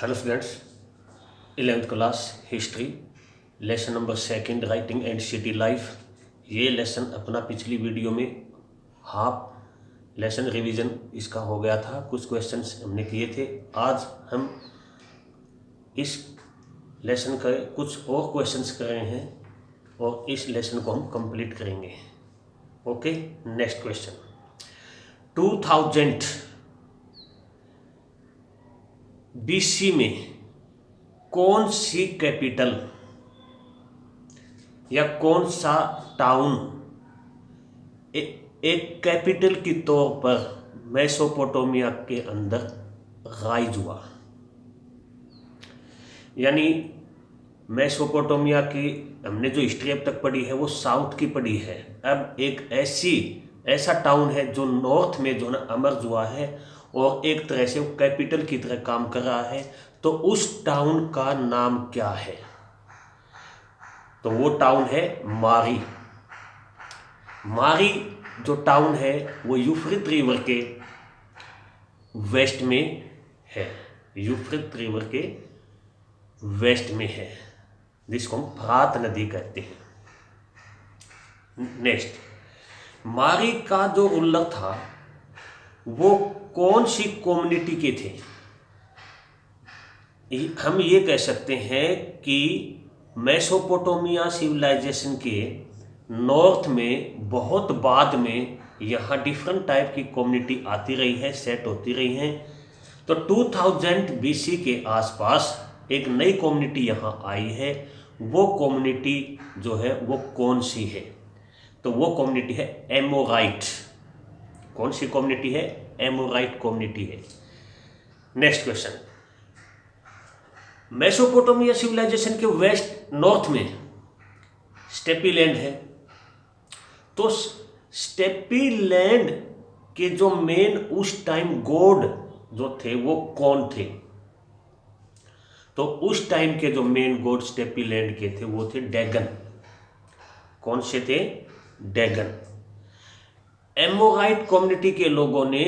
Hello students, 11th class history lesson number second writing and city life. ये lesson अपना पिछली video में half lesson revision इसका हो गया था। कुछ क्वेश्चंस हमने किए थे। आज हम इस लेसन का कुछ और क्वेश्चंस कर रहे हैं और इस लेसन को हम कंप्लीट करेंगे। Okay, next question. 2000 BC में कौन सी कैपिटल या कौन सा टाउन एक कैपिटल के तौर पर मेसोपोटामिया के अंदर राइज हुआ? यानी मेसोपोटामिया की हमने जो हिस्ट्री अब तक पढ़ी है वो साउथ की पढ़ी है। अब एक ऐसा टाउन है जो नॉर्थ में जो ना अमर्ज हुआ है और एक तरह से वो कैपिटल की तरह काम कर रहा है। तो उस टाउन का नाम क्या है? तो वो टाउन है मारी। मारी जो टाउन है वो यूफ्रेट रिवर के वेस्ट में है। यूफ्रेट रिवर के वेस्ट में है, जिसको हम फ्रात नदी कहते हैं। नेक्स्ट, मारी का जो रूलर था वो कौन सी कम्युनिटी के थे? हम ये कह सकते हैं कि मेसोपोटामिया सिविलाइजेशन के नॉर्थ में बहुत बाद में यहाँ डिफरेंट टाइप की कम्युनिटी आती रही है, सेट होती रही हैं। तो 2000 BC के आसपास एक नई कम्युनिटी यहाँ आई है। वो कम्युनिटी जो है वो कौन सी है? तो वो कम्युनिटी है एमोराइट। कौन सी कम्युनिटी है? एमोराइट कम्युनिटी है। Next question. मेसोपोटामिया सिविलाइजेशन के वेस्ट नॉर्थ में स्टेपी लैंड है। तो स्टेपी लैंड के जो मेन उस टाइम गॉड जो थे वो कौन थे? तो उस टाइम के जो मेन गॉड स्टेपी लैंड के थे वो थे डैगन। कौन से थे? डैगन। एमोराइट कम्युनिटी के लोगों ने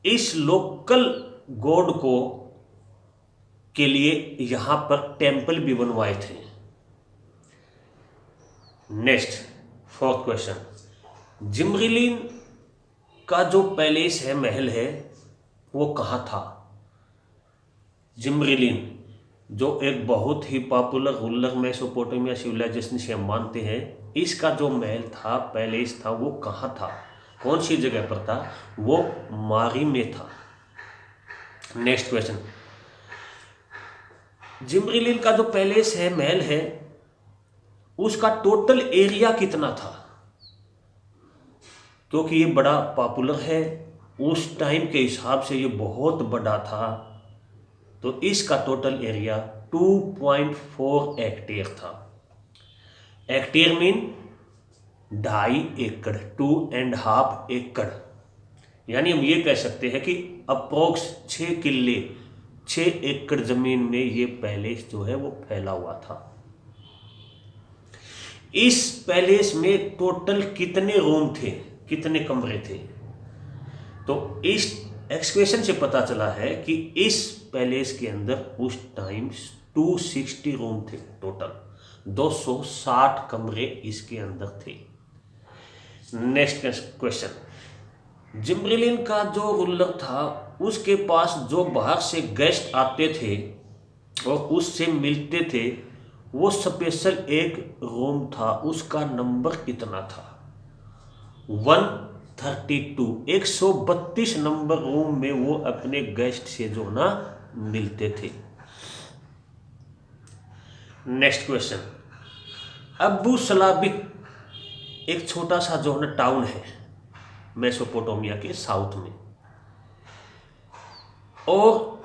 इस लोकल गॉड को के लिए यहां पर टेंपल भी बनवाए थे। Next, fourth question. जिम्रिलिन का जो पैलेस है, महल है, वो कहां था? जिम्रिलिन जो एक बहुत ही पॉपुलर रूलर मेसोपोटामिया सिविलाइजेशन से हम मानते हैं, इसका जो महल था, पैलेस था, वो कहां था? कौन सी जगह पर था? वो मारी में था। Next question. जिम्रिलिन का जो पैलेस है, महल है, उसका टोटल एरिया कितना था? क्योंकि ये बड़ा पॉपुलर है, उस टाइम के हिसाब से ये बहुत बड़ा था। तो इसका टोटल एरिया 2.4 हेक्टेयर था। हेक्टेयर मीन 2.5 एकड़, 2.5 एकड़। यानी हम ये कह सकते हैं कि अप्रोक्स 6 किले, 6 एकड़ जमीन में ये पैलेस जो है वो फैला हुआ था। इस पैलेस में टोटल कितने रूम थे, कितने कमरे थे? तो इस एक्सक्वेशन से पता चला है कि इस पैलेस के अंदर उस टाइम 260 रूम थे। टोटल 260 कमरे इसके अंदर थे। Next question. जिम्रिलिन का जो रूलर था उसके पास जो बाहर से गेस्ट आते थे और उससे मिलते थे, वो स्पेशल एक रूम था, उसका नंबर कितना था? 132, 132 नंबर रूम में वो अपने गेस्ट से जो ना मिलते थे। Next question. अबू सलाबिक एक छोटा सा जो ना टाउन है मेसोपोटामिया के साउथ में, और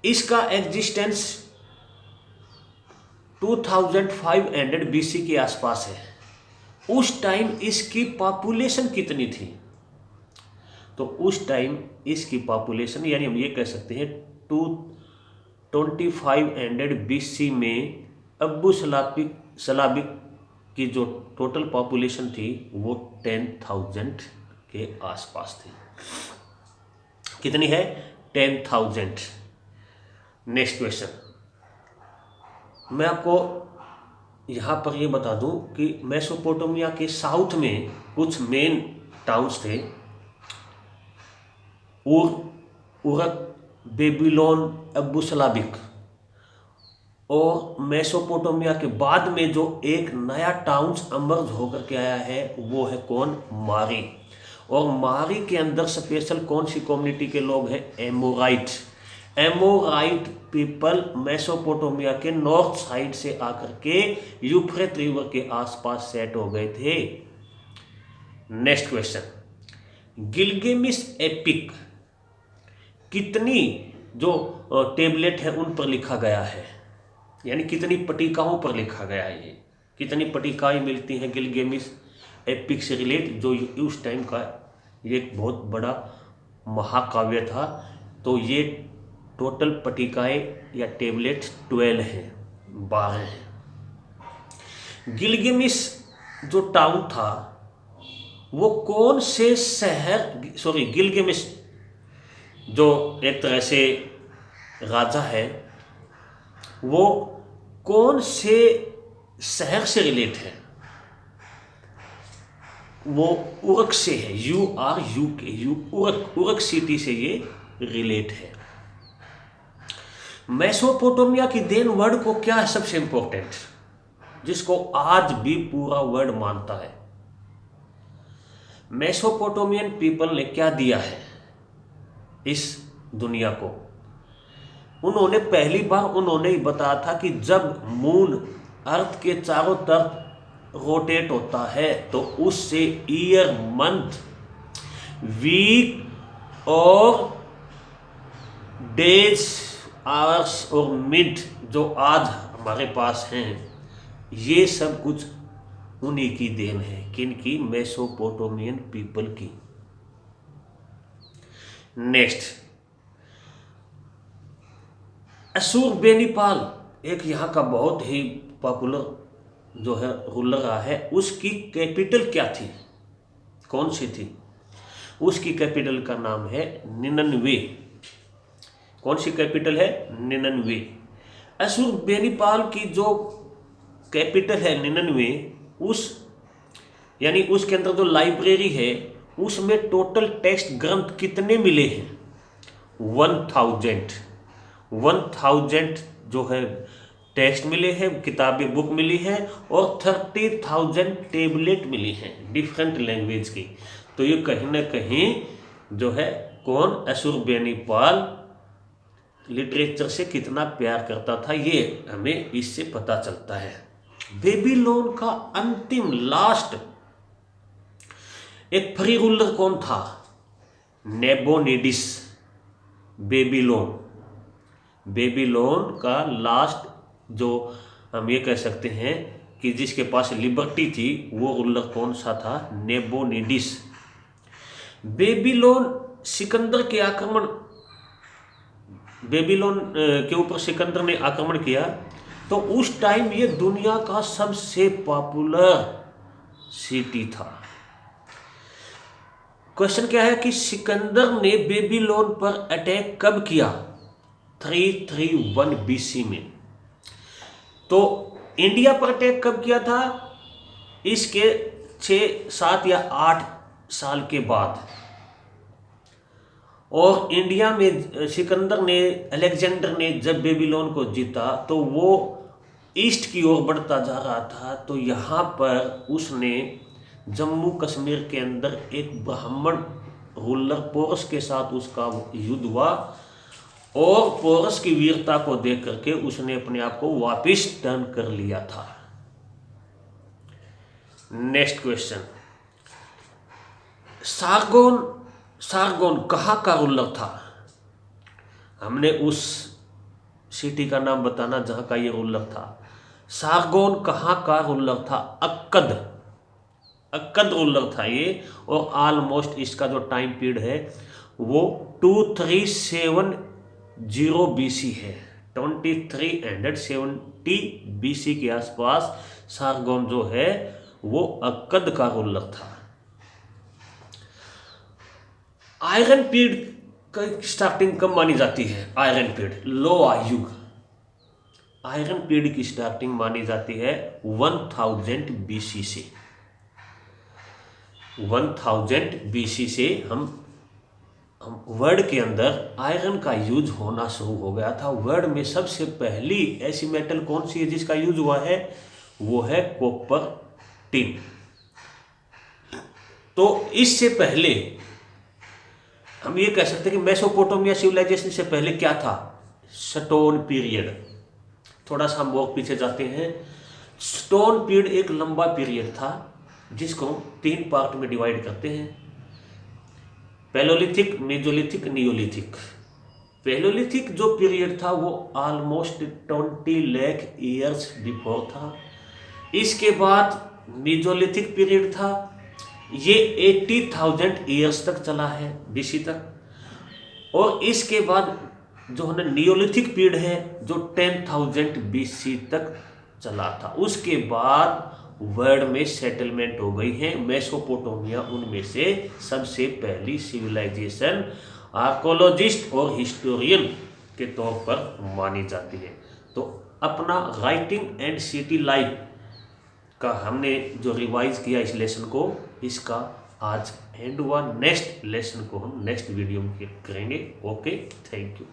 इसका एग्जिस्टेंस 2500 BC के आसपास है। उस टाइम इसकी पॉपुलेशन कितनी थी? तो उस टाइम इसकी पॉपुलेशन, यानी हम ये कह सकते हैं 2500 BC में अबू सलाबिक की जो टोटल पॉपुलेशन थी वो 10,000 के आसपास थी। कितनी है? 10,000। नेक्स्ट क्वेश्चन, मैं आपको यहाँ पर ये बता दूँ कि मेसोपोटामिया के साउथ में कुछ मेन टाउन्स थे, उरक, बेबीलोन, अब्बू सलाबिक। और मेसोपोटामिया के बाद में जो एक नया टाउन्स अमर्ज होकर के आया है वो है कौन? मारी। और मारी के अंदर स्पेशल कौन सी कम्युनिटी के लोग हैं? एमोराइट। एमोराइट पीपल मेसोपोटामिया के नॉर्थ साइड से आकर के यूफ्रेट रिवर के आसपास सेट हो गए थे। नेक्स्ट क्वेश्चन, गिलगेमिश एपिक कितनी जो टेबलेट है उन पर लिखा गया है, यानी कितनी पट्टिकाओं पर लिखा गया है? ये कितनी पट्टिकाएं मिलती हैं गिलगेमिश एपिक से रिलेट, जो उस टाइम का ये एक बहुत बड़ा महाकाव्य था। तो ये टोटल पट्टिकाएं या टेबलेट 12 हैं, 12 हैं। गिलगेमिश जो टाउन था वो कौन से शहर, सॉरी गिलगेमिश जो एक तरह से राजा है वो कौन से शहर से रिलेट है? वो उरक से है, उरक सिटी से ये रिलेट है। मेसोपोटामिया की देन वर्ड को क्या है सबसे इंपॉर्टेंट, जिसको आज भी पूरा वर्ल्ड मानता है? मेसोपोटामियन पीपल ने क्या दिया है इस दुनिया को? उन्होंने पहली बार उन्होंने ही बताया था कि जब मून अर्थ के चारों तरफ रोटेट होता है तो उससे ईयर, मंथ, वीक और डेज, आवर्स और मिनट जो आज हमारे पास हैं, ये सब कुछ उन्हीं की देन है। किनकी? मेसोपोटामियन पीपल की। नेक्स्ट, अशुरबेनिपाल एक यहाँ का बहुत ही पॉपुलर जो है रूलर रहा है, उसकी कैपिटल क्या थी? कौन सी थी? उसकी कैपिटल का नाम है निननवे। कौन सी कैपिटल है? निननवे। अशुरबेनिपाल की जो कैपिटल है निननवे, यानी उसके अंदर जो लाइब्रेरी है उसमें टोटल टेक्स्ट ग्रंथ कितने मिले हैं? 1000 जो है टेक्स्ट मिले हैं, किताबें, बुक मिली है, और 30,000 टेबलेट मिली हैं डिफरेंट लैंग्वेज की। तो ये कहीं ना कहीं जो है कौन? अशुरबेनिपाल लिटरेचर से कितना प्यार करता था, ये हमें इससे पता चलता है। बेबीलोन का अंतिम लास्ट एक फ्री रूलर कौन था? नेबोनिडिस। बेबीलोन का लास्ट जो हम ये कह सकते हैं कि जिसके पास लिबर्टी थी, वो रूलर कौन सा था? नेबोनिडिस। बेबीलोन के ऊपर सिकंदर ने आक्रमण किया, तो उस टाइम ये दुनिया का सबसे पॉपुलर सिटी था। क्वेश्चन क्या है कि सिकंदर ने बेबीलोन पर अटैक कब किया? 331 BC में। तो इंडिया पर अटैक कब किया था? इसके 6, 7 या 8 साल के बाद। और इंडिया में सिकंदर ने, अलेक्जेंडर ने जब बेबीलोन को जीता तो वो ईस्ट की ओर बढ़ता जा रहा था। तो यहाँ पर उसने जम्मू कश्मीर के अंदर एक ब्राह्मण रूलर पोरस के साथ उसका युद्ध हुआ, और पोरस की वीरता को देख करके उसने अपने आप को वापिस टर्न कर लिया था। नेक्स्ट क्वेश्चन, सारगोन कहाँ का रूलर था? हमने उस सिटी का नाम बताना जहाँ का ये रूलर था। सारगोन कहाँ का रूलर था? अक्कद रूलर था ये, और ऑलमोस्ट इसका जो टाइम पीरियड है वो 2370 BC है। 2370 BC के आसपास सारगोन जो है वो अक्कद का रूलर था। आयरन पीरियड स्टार्टिंग कब मानी जाती है? आयरन पीरियड, लोह युग। आयरन पीरियड की स्टार्टिंग मानी जाती है 1000 BC से। 1000 BC से हम वर्ल्ड के अंदर आयरन का यूज होना शुरू हो गया था। वर्ल्ड में सबसे पहली ऐसी मेटल कौन सी है जिसका यूज हुआ है? वो है कॉपर, टिन। तो इससे पहले हम ये कह सकते हैं कि मेसोपोटामिया सिविलाइजेशन से पहले क्या था? Stone period. थोड़ा सा हम और पीछे जाते हैं। स्टोन पीरियड एक लंबा पीरियड था जिसको हम 3 पार्ट में डिवाइड करते हैं, पैलोलिथिक, मेजोलिथिक, नियोलिथिक। पैलोलिथिक जो पीरियड था वो ऑलमोस्ट 20 लाख ईयर्स बिफोर था। इसके बाद मेजोलिथिक पीरियड था, ये 80,000 ईयर्स तक चला है, BC तक। और इसके बाद जो है नियोलिथिक पीरियड है जो 10,000 BC तक चला था। उसके बाद वर्ल्ड में सेटलमेंट हो गई है। मेसोपोटामिया उनमें से सबसे पहली सिविलाइजेशन आर्कोलॉजिस्ट और हिस्टोरियन के तौर पर मानी जाती है। तो अपना राइटिंग एंड सिटी लाइफ का हमने जो रिवाइज किया इस लेसन को, इसका आज एंड हुआ। नेक्स्ट लेसन को हम नेक्स्ट वीडियो में करेंगे। Okay, thank you.